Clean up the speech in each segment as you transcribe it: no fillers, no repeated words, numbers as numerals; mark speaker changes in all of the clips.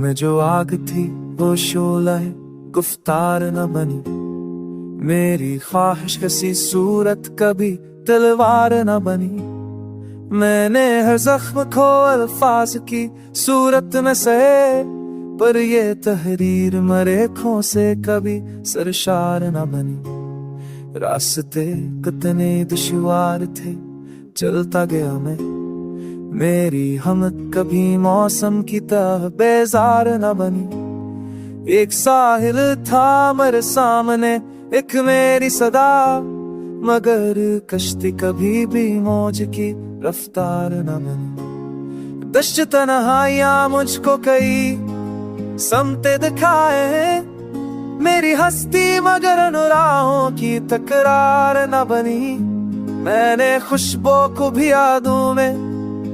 Speaker 1: में जो आग थी वो शोला है, गुफ्तार न बनी। मेरी ख्वाहिश कसी सूरत कभी तलवार न बनी। मैंने हर जख्म को अल्फाज की सूरत में सहे, पर ये तहरीर मरेखों से कभी सरशार न बनी। रास्ते कितने दुश्वार थे, चलता गया मैं। मेरी हम कभी मौसम की तरह बेजार न बनी। एक साहिल था मेरे सामने, एक मेरी सदा, मगर कश्ती कभी भी मौज की रफ्तार न बनी। दश्त तन्हाइयां मुझको कई समते दिखाए हैं, मेरी हस्ती मगर अनुरागों की तकरार न बनी। मैंने खुशबू को भी यादों में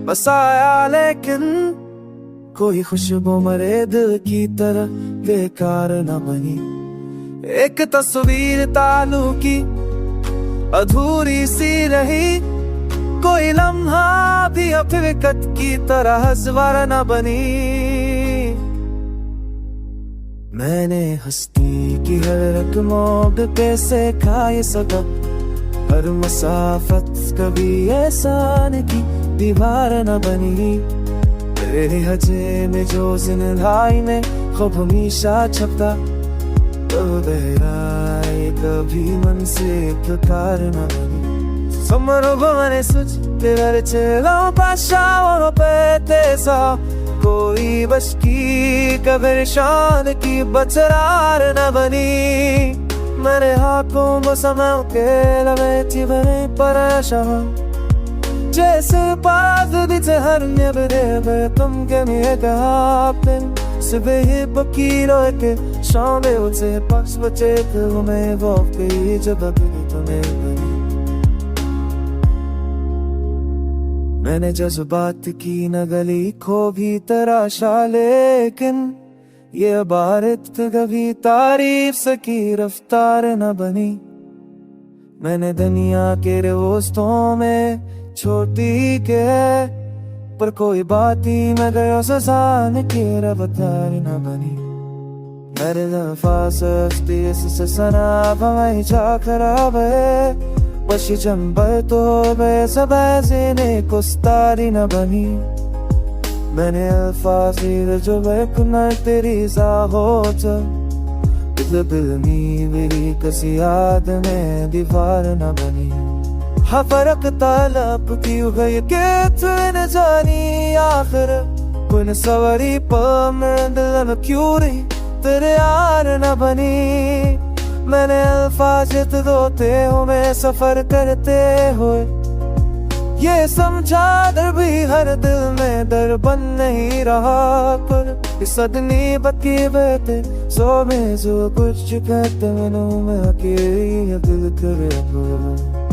Speaker 1: बसाया, लेकिन कोई खुशबू मरे दिल की तरह बेकार न बनी। एक तस्वीर तालू की अधूरी सी रही, कोई लम्हा भी हकीकत की तरह हज़्वार न बनी। मैंने हस्ती की हर रकमों पे से खाए सबक, हर मसाफत कभी एहसान की दीवार न बनी। तेरे हजे में जो जिंदगी में खूब हमेशा छपता, तो गहराई कभी मन से प्रकार न बनी। समरो बने सुच तेरे चलो पाशाओं पे तेसा, कोई बस की कबर शान की बचरार न बनी। मेरे हाथों में समय के लगे जीवने परेशान, जैसे पास दिखे हर नेबरे तुम के लिए कहा। सुबह ही बकीरों के शाम में उसे पास बचे तुम्हें वो गई जब तुम्हें बनी। मैंने जज्बात की न गली को भी तराशा, लेकिन ये इबारत कभी तारीफ सकी रफ्तार न बनी। मैंने दुनिया के रिश्तों में छोटी के, पर कोई बात ही मैं गयो सजान की रफ्तार न बनी। मेरे अल्फाज से सना भवाई जा खराब है, बशी चंबल तो बेसबाज़ीने कुस्तारी न बनी। मैंने अल्फाज जो बेकुना तेरी सा हो जा, दिल मेरी किसी याद में दीवार न बनी। हाँ फर्क तालब की गई के तुन जानी आखिर, कुन सवारी पर मेरे दिल में क्यों रही तेरे यार न बनी। मैंने अल्फाज दोते हुए सफर करते हुए ये समझा, दर भी हर दिल में दर बन नहीं रहा। पर इस सदनी बकी बेटे सो में जो कुछ कहते मैं अकेली दिल करे।